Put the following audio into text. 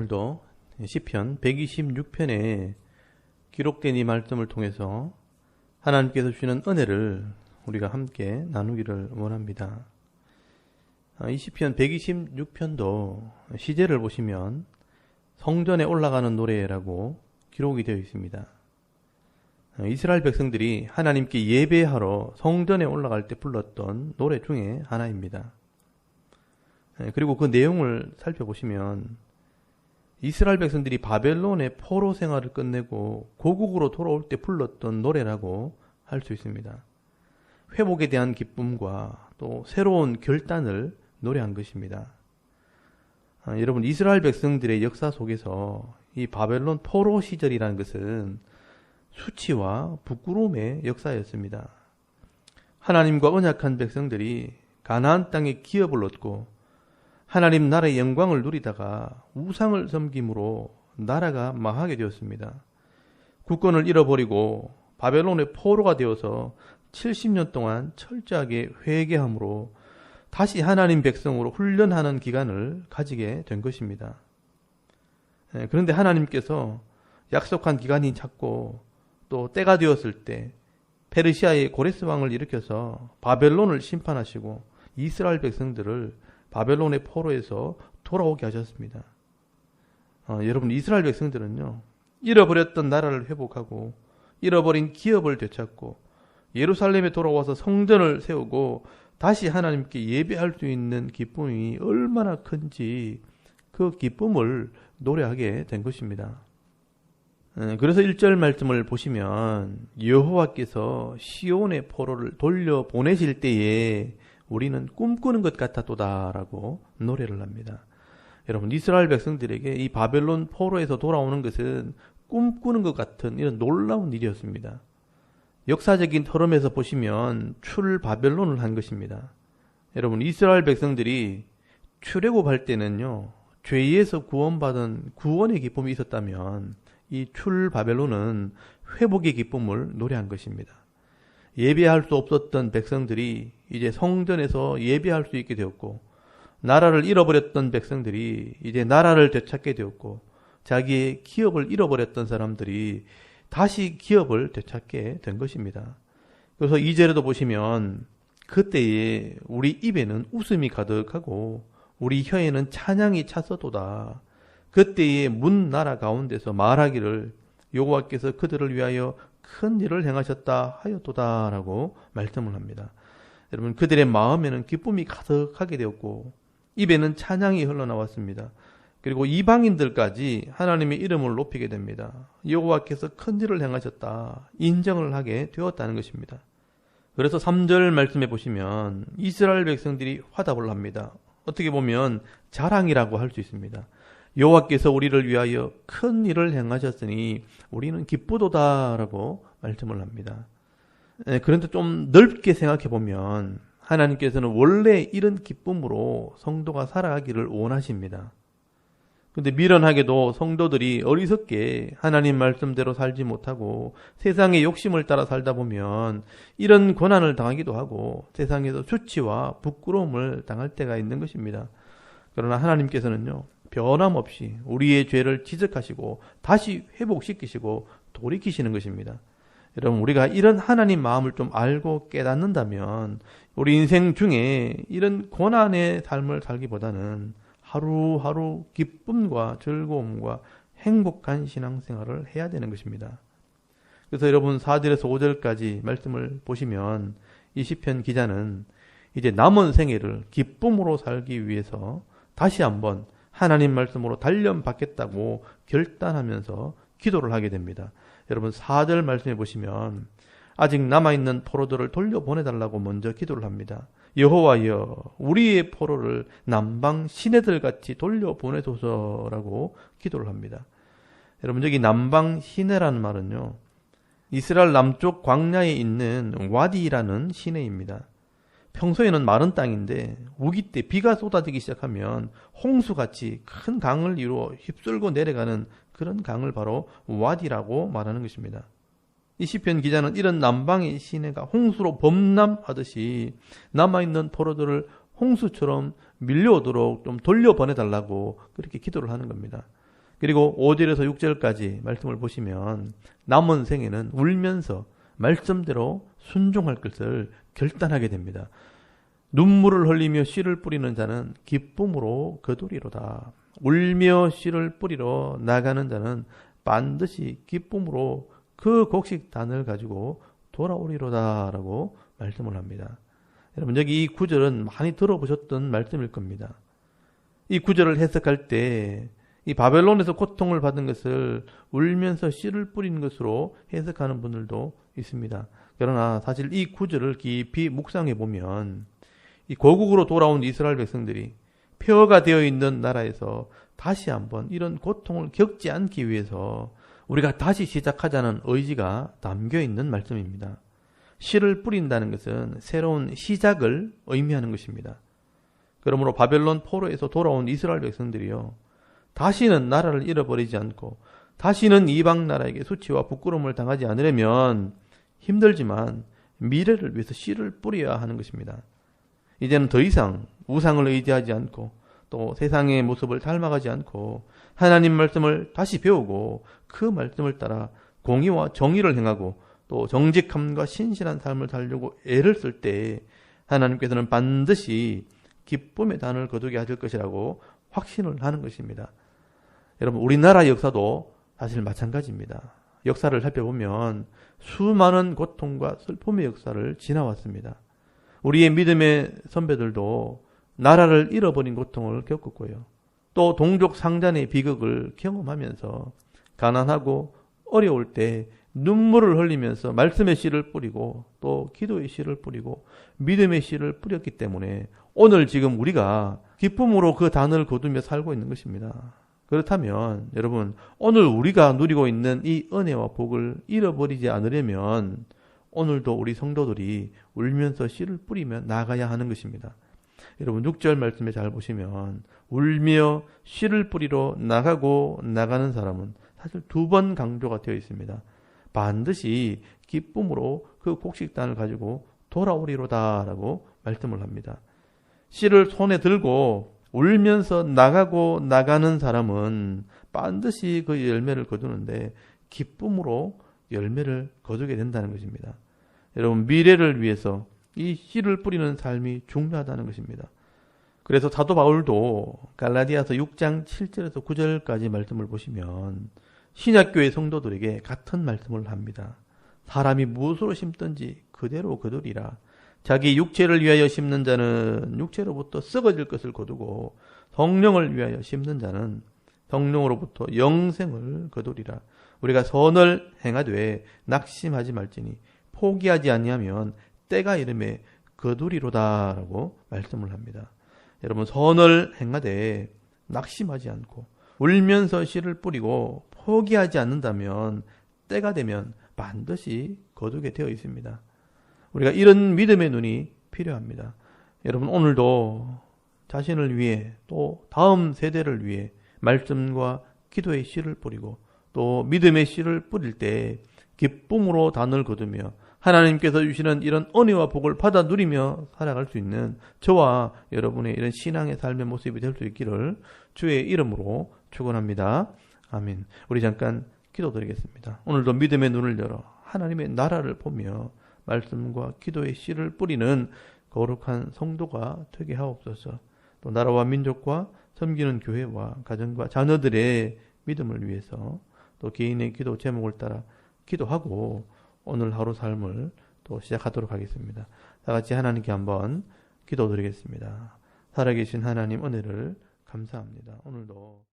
오늘도 시편 126편에 기록된 이 말씀을 통해서 하나님께서 주시는 은혜를 우리가 함께 나누기를 원합니다. 이 시편 126편도 시제를 보시면 성전에 올라가는 노래라고 기록이 되어 있습니다. 이스라엘 백성들이 하나님께 예배하러 성전에 올라갈 때 불렀던 노래 중에 하나입니다. 그리고 그 내용을 살펴보시면 이스라엘 백성들이 바벨론의 포로 생활을 끝내고 고국으로 돌아올 때 불렀던 노래라고 할 수 있습니다. 회복에 대한 기쁨과 또 새로운 결단을 노래한 것입니다. 여러분, 이스라엘 백성들의 역사 속에서 이 바벨론 포로 시절이라는 것은 수치와 부끄러움의 역사였습니다. 하나님과 언약한 백성들이 가나안 땅에 기업을 얻고 하나님 나라의 영광을 누리다가 우상을 섬김으로 나라가 망하게 되었습니다. 국권을 잃어버리고 바벨론의 포로가 되어서 70년 동안 철저하게 회개함으로 다시 하나님 백성으로 훈련하는 기간을 가지게 된 것입니다. 그런데 하나님께서 약속한 기간이 찼고 또 때가 되었을 때 페르시아의 고레스 왕을 일으켜서 바벨론을 심판하시고 이스라엘 백성들을 바벨론의 포로에서 돌아오게 하셨습니다. 여러분, 이스라엘 백성들은요, 잃어버렸던 나라를 회복하고 잃어버린 기업을 되찾고 예루살렘에 돌아와서 성전을 세우고 다시 하나님께 예배할 수 있는 기쁨이 얼마나 큰지 그 기쁨을 노래하게 된 것입니다. 그래서 1절 말씀을 보시면 여호와께서 시온의 포로를 돌려보내실 때에 우리는 꿈꾸는 것 같았도다라고 노래를 합니다. 여러분, 이스라엘 백성들에게 이 바벨론 포로에서 돌아오는 것은 꿈꾸는 것 같은 이런 놀라운 일이었습니다. 역사적인 흐름에서 보시면 출바벨론을 한 것입니다. 여러분, 이스라엘 백성들이 출애굽할 때는요, 죄에서 구원받은 구원의 기쁨이 있었다면 이 출바벨론은 회복의 기쁨을 노래한 것입니다. 예배할 수 없었던 백성들이 이제 성전에서 예배할 수 있게 되었고, 나라를 잃어버렸던 백성들이 이제 나라를 되찾게 되었고, 자기의 기업을 잃어버렸던 사람들이 다시 기업을 되찾게 된 것입니다. 그래서 2절에도 보시면 그때에 우리 입에는 웃음이 가득하고 우리 혀에는 찬양이 찼었도다. 그때에 문 나라 가운데서 말하기를 여호와께서 그들을 위하여 큰 일을 행하셨다 하였도다라고 말씀을 합니다. 여러분, 그들의 마음에는 기쁨이 가득하게 되었고 입에는 찬양이 흘러나왔습니다. 그리고 이방인들까지 하나님의 이름을 높이게 됩니다. 여호와께서 큰 일을 행하셨다 인정을 하게 되었다는 것입니다. 그래서 3절 말씀해 보시면 이스라엘 백성들이 화답을 합니다. 어떻게 보면 자랑이라고 할 수 있습니다. 여호와께서 우리를 위하여 큰 일을 행하셨으니 우리는 기쁘도다라고 말씀을 합니다. 그런데 좀 넓게 생각해 보면 하나님께서는 원래 이런 기쁨으로 성도가 살아가기를 원하십니다. 근데 미련하게도 성도들이 어리석게 하나님 말씀대로 살지 못하고 세상의 욕심을 따라 살다 보면 이런 고난을 당하기도 하고 세상에서 수치와 부끄러움을 당할 때가 있는 것입니다. 그러나 하나님께서는요, 변함없이 우리의 죄를 지적하시고 다시 회복시키시고 돌이키시는 것입니다. 여러분, 우리가 이런 하나님 마음을 좀 알고 깨닫는다면 우리 인생 중에 이런 고난의 삶을 살기보다는 하루하루 기쁨과 즐거움과 행복한 신앙생활을 해야 되는 것입니다. 그래서 여러분 4절에서 5절까지 말씀을 보시면 이 시편 기자는 이제 남은 생애를 기쁨으로 살기 위해서 다시 한번 하나님 말씀으로 단련받겠다고 결단하면서 기도를 하게 됩니다. 여러분 4절 말씀해 보시면 아직 남아있는 포로들을 돌려보내달라고 먼저 기도를 합니다. 여호와여, 우리의 포로를 남방 시내들 같이 돌려보내소서라고 기도를 합니다. 여러분, 여기 남방 시내라는 말은요, 이스라엘 남쪽 광야에 있는 와디라는 시내입니다. 평소에는 마른 땅인데 우기 때 비가 쏟아지기 시작하면 홍수같이 큰 강을 이루어 휩쓸고 내려가는 그런 강을 바로 와디라고 말하는 것입니다. 이 시편 기자는 이런 남방의 시내가 홍수로 범람하듯이 남아있는 포로들을 홍수처럼 밀려오도록 좀 돌려보내달라고 그렇게 기도를 하는 겁니다. 그리고 5절에서 6절까지 말씀을 보시면 남은 생에는 울면서 말씀대로 순종할 것을 결단하게 됩니다. 눈물을 흘리며 씨를 뿌리는 자는 기쁨으로 거두리로다. 울며 씨를 뿌리러 나가는 자는 반드시 기쁨으로 그 곡식단을 가지고 돌아오리로다 라고 말씀을 합니다. 여러분, 여기 이 구절은 많이 들어보셨던 말씀일 겁니다. 이 구절을 해석할 때 이 바벨론에서 고통을 받은 것을 울면서 씨를 뿌리는 것으로 해석하는 분들도 있습니다. 그러나 사실 이 구절을 깊이 묵상해 보면 이 고국으로 돌아온 이스라엘 백성들이 폐허가 되어 있는 나라에서 다시 한번 이런 고통을 겪지 않기 위해서 우리가 다시 시작하자는 의지가 담겨 있는 말씀입니다. 씨를 뿌린다는 것은 새로운 시작을 의미하는 것입니다. 그러므로 바벨론 포로에서 돌아온 이스라엘 백성들이요, 다시는 나라를 잃어버리지 않고 다시는 이방 나라에게 수치와 부끄러움을 당하지 않으려면 힘들지만 미래를 위해서 씨를 뿌려야 하는 것입니다. 이제는 더 이상 우상을 의지하지 않고 또 세상의 모습을 닮아가지 않고 하나님 말씀을 다시 배우고 그 말씀을 따라 공의와 정의를 행하고 또 정직함과 신실한 삶을 살려고 애를 쓸 때 하나님께서는 반드시 기쁨의 단을 거두게 하실 것이라고 확신을 하는 것입니다. 여러분, 우리나라 역사도 사실 마찬가지입니다. 역사를 살펴보면 수많은 고통과 슬픔의 역사를 지나왔습니다. 우리의 믿음의 선배들도 나라를 잃어버린 고통을 겪었고요. 또 동족 상잔의 비극을 경험하면서 가난하고 어려울 때 눈물을 흘리면서 말씀의 씨를 뿌리고 또 기도의 씨를 뿌리고 믿음의 씨를 뿌렸기 때문에 오늘 지금 우리가 기쁨으로 그 단을 거두며 살고 있는 것입니다. 그렇다면 여러분, 오늘 우리가 누리고 있는 이 은혜와 복을 잃어버리지 않으려면 오늘도 우리 성도들이 울면서 씨를 뿌리며 나가야 하는 것입니다. 여러분, 6절 말씀에 잘 보시면 울며 씨를 뿌리러 나가고 나가는 사람은 사실 2번 강조가 되어 있습니다. 반드시 기쁨으로 그 곡식단을 가지고 돌아오리로다 라고 말씀을 합니다. 씨를 손에 들고 울면서 나가고 나가는 사람은 반드시 그 열매를 거두는데 기쁨으로 열매를 거두게 된다는 것입니다. 여러분, 미래를 위해서 이 씨를 뿌리는 삶이 중요하다는 것입니다. 그래서 사도 바울도 갈라디아서 6장 7절에서 9절까지 말씀을 보시면 신약교회 성도들에게 같은 말씀을 합니다. 사람이 무엇으로 심든지 그대로 거두리라. 자기 육체를 위하여 심는 자는 육체로부터 썩어질 것을 거두고 성령을 위하여 심는 자는 성령으로부터 영생을 거두리라. 우리가 선을 행하되 낙심하지 말지니 포기하지 아니하면 때가 이름에 거두리로다 라고 말씀을 합니다. 여러분, 선을 행하되 낙심하지 않고 울면서 씨를 뿌리고 포기하지 않는다면 때가 되면 반드시 거두게 되어 있습니다. 우리가 이런 믿음의 눈이 필요합니다. 여러분, 오늘도 자신을 위해 또 다음 세대를 위해 말씀과 기도의 씨를 뿌리고 또 믿음의 씨를 뿌릴 때 기쁨으로 단을 거두며 하나님께서 주시는 이런 은혜와 복을 받아 누리며 살아갈 수 있는 저와 여러분의 이런 신앙의 삶의 모습이 될 수 있기를 주의 이름으로 축원합니다. 아멘. 우리 잠깐 기도드리겠습니다. 오늘도 믿음의 눈을 열어 하나님의 나라를 보며 말씀과 기도의 씨를 뿌리는 거룩한 성도가 되게 하옵소서. 또 나라와 민족과 섬기는 교회와 가정과 자녀들의 믿음을 위해서 또 개인의 기도 제목을 따라 기도하고 오늘 하루 삶을 또 시작하도록 하겠습니다. 다 같이 하나님께 한번 기도드리겠습니다. 살아계신 하나님, 은혜를 감사합니다. 오늘도